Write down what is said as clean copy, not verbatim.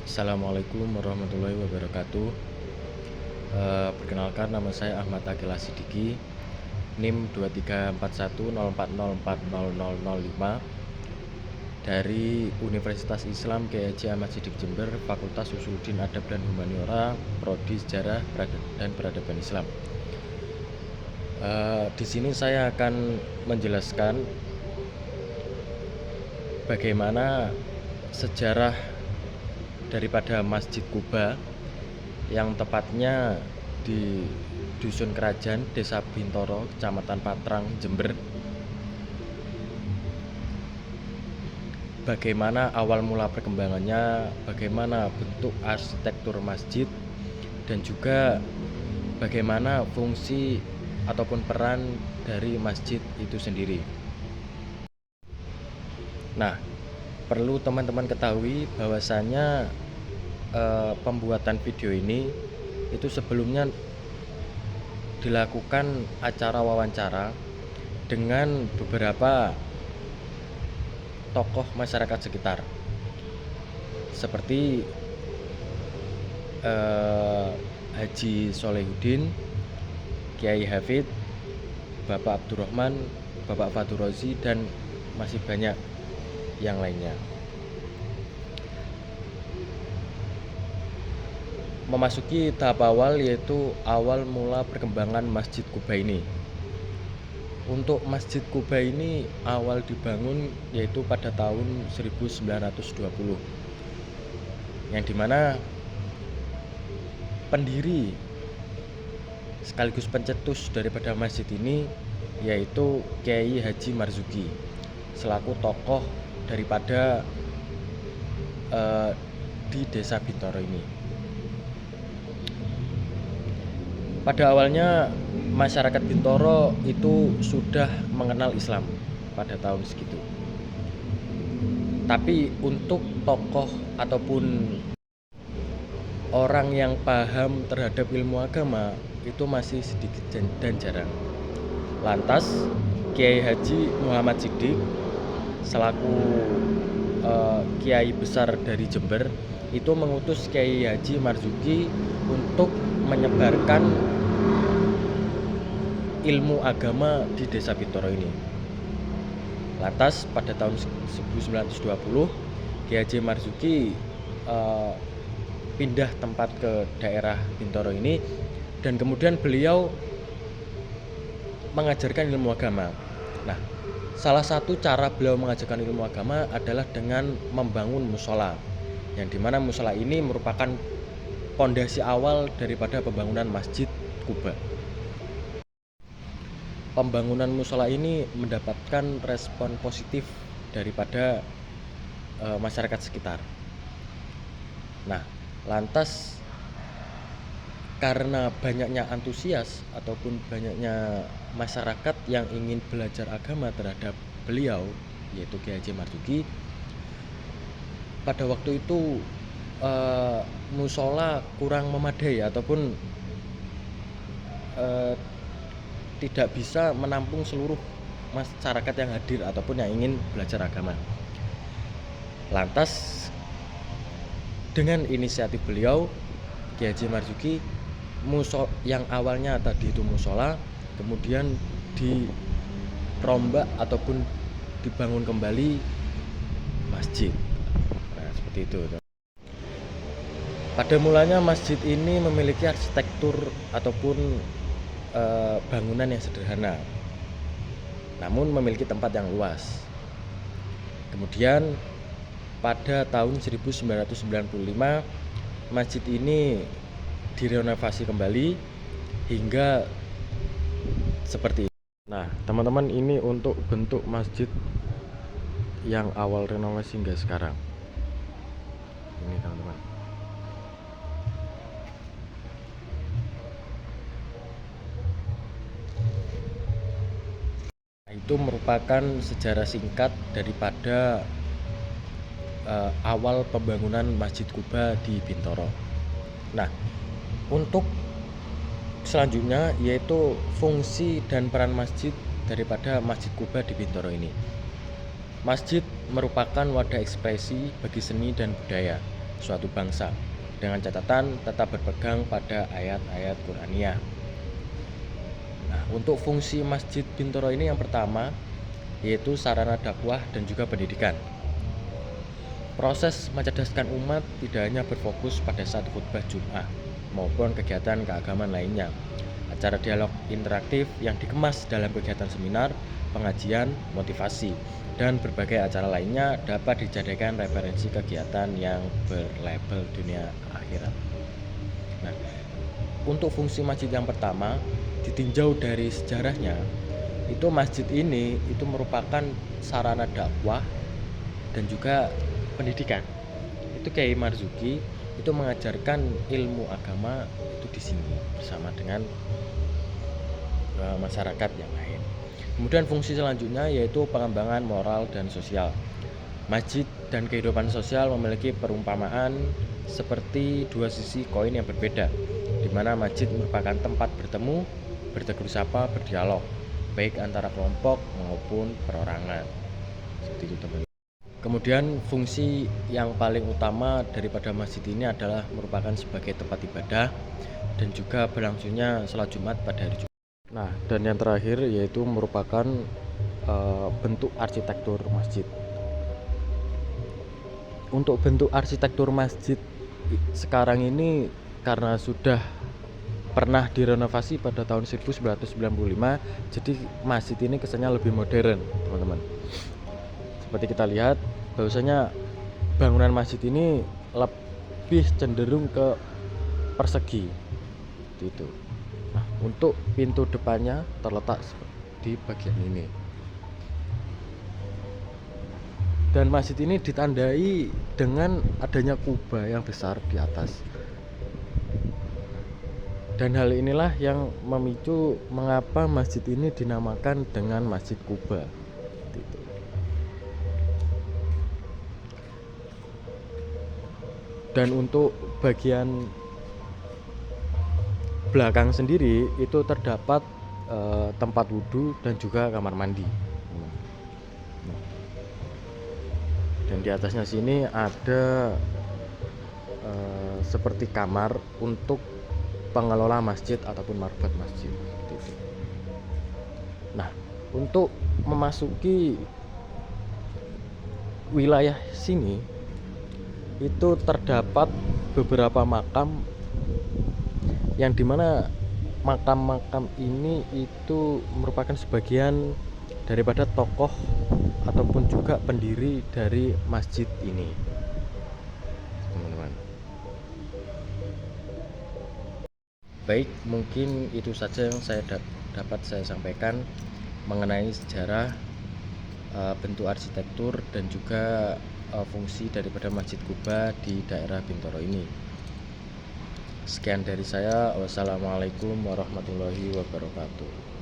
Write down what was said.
Assalamualaikum warahmatullahi wabarakatuh. Perkenalkan, nama saya Ahmad Akila Sidiki, NIM 234104040005 dari Universitas Islam Kyai Haji Ahmad Siddiq Jember, Fakultas Usuluddin Adab dan Humaniora, Prodi Sejarah dan Peradaban Islam. Di sini saya akan menjelaskan bagaimana sejarah daripada Masjid Kuba yang tepatnya di Dusun Kerajaan, Desa Bintoro, Kecamatan Patrang, Jember. Bagaimana awal mula perkembangannya, bagaimana bentuk arsitektur masjid, dan juga bagaimana fungsi ataupun peran dari masjid itu sendiri. Nah, perlu teman-teman ketahui bahwasanya pembuatan video ini itu sebelumnya dilakukan acara wawancara dengan beberapa tokoh masyarakat sekitar seperti Haji Solehudin, Kiai Hafid, Bapak Abdurrahman, Bapak Fatur Rozi, dan masih banyak yang lainnya. Memasuki tahap awal, yaitu awal mula perkembangan Masjid Kuba ini. Untuk Masjid Kuba ini awal dibangun yaitu pada tahun 1920, yang dimana pendiri sekaligus pencetus daripada masjid ini yaitu Kiai Haji Marzuki, selaku tokoh daripada di Desa Bintoro ini. Pada awalnya masyarakat Bintoro itu sudah mengenal Islam pada tahun segitu. Tapi untuk tokoh ataupun orang yang paham terhadap ilmu agama itu masih sedikit dan jarang. Lantas Kiai Haji Muhammad Siddiq selaku Kiai besar dari Jember itu mengutus Kiai Haji Marzuki untuk menyebarkan ilmu agama di Desa Bintoro ini. Lantas pada tahun 1920 Kiai Haji Marzuki pindah tempat ke daerah Bintoro ini, dan kemudian beliau mengajarkan ilmu agama. Nah, salah satu cara beliau mengajarkan ilmu agama adalah dengan membangun musola, yang dimana musola ini merupakan pondasi awal daripada pembangunan Masjid Kuba. Pembangunan musola ini mendapatkan respon positif daripada masyarakat sekitar. Nah, lantas karena banyaknya antusias ataupun banyaknya masyarakat yang ingin belajar agama terhadap beliau, yaitu Kiai Haji Marzuki, pada waktu itu musola kurang memadai ataupun tidak bisa menampung seluruh masyarakat yang hadir ataupun yang ingin belajar agama. Lantas dengan inisiatif beliau, Kiai Haji Marzuki, yang awalnya tadi itu musola, kemudian dirombak ataupun dibangun kembali masjid. Nah, seperti itu. Pada mulanya masjid ini memiliki arsitektur ataupun bangunan yang sederhana, namun memiliki tempat yang luas. Kemudian pada tahun 1995 masjid ini direnovasi kembali hingga seperti ini. Nah, teman-teman, ini untuk bentuk masjid yang awal renovasi hingga sekarang. Ini teman-teman. Itu merupakan sejarah singkat daripada awal pembangunan Masjid Kuba di Bintoro. Nah, untuk selanjutnya yaitu fungsi dan peran masjid daripada Masjid Kuba di Bintoro ini. Masjid merupakan wadah ekspresi bagi seni dan budaya, suatu bangsa, dengan catatan tetap berpegang pada ayat-ayat Qur'aniyah. Nah, untuk fungsi Masjid Bintoro ini yang pertama yaitu sarana dakwah dan juga pendidikan. Proses mencerdaskan umat tidak hanya berfokus pada saat khutbah Jumat maupun kegiatan keagamaan lainnya. Acara dialog interaktif yang dikemas dalam kegiatan seminar, pengajian, motivasi, dan berbagai acara lainnya dapat dijadikan referensi kegiatan yang berlabel dunia akhirat. Nah, untuk fungsi masjid yang pertama, ditinjau dari sejarahnya, itu masjid ini itu merupakan sarana dakwah dan juga pendidikan. Itu Kiai Marzuki itu mengajarkan ilmu agama itu di sini bersama dengan masyarakat yang lain. Kemudian fungsi selanjutnya yaitu pengembangan moral dan sosial. Masjid dan kehidupan sosial memiliki perumpamaan seperti dua sisi koin yang berbeda, di mana masjid merupakan tempat bertemu, bertegur sapa, berdialog, baik antara kelompok maupun perorangan. Seperti itu, teman. Kemudian fungsi yang paling utama daripada masjid ini adalah merupakan sebagai tempat ibadah dan juga berlangsungnya sholat Jumat pada hari Jumat. Nah, dan yang terakhir yaitu merupakan bentuk arsitektur masjid. Untuk bentuk arsitektur masjid sekarang ini karena sudah pernah direnovasi pada tahun 1995, jadi masjid ini kesannya lebih modern, teman-teman. Seperti kita lihat bahwasanya bangunan masjid ini lebih cenderung ke persegi itu. Nah, untuk pintu depannya terletak di bagian ini. Dan masjid ini ditandai dengan adanya kubah yang besar di atas. Dan hal inilah yang memicu mengapa masjid ini dinamakan dengan Masjid Kuba. Gitu. Dan untuk bagian belakang sendiri itu terdapat tempat wudhu dan juga kamar mandi. Dan di atasnya sini ada seperti kamar untuk pengelola masjid ataupun marbat masjid. Gitu. Nah, untuk memasuki wilayah sini itu terdapat beberapa makam yang dimana makam-makam ini itu merupakan sebagian daripada tokoh ataupun juga pendiri dari masjid ini, teman-teman. Baik, mungkin itu saja yang dapat saya sampaikan mengenai sejarah, bentuk arsitektur dan juga fungsi daripada Masjid Kuba di daerah Bintoro ini. Sekian dari saya. Wassalamualaikum warahmatullahi wabarakatuh.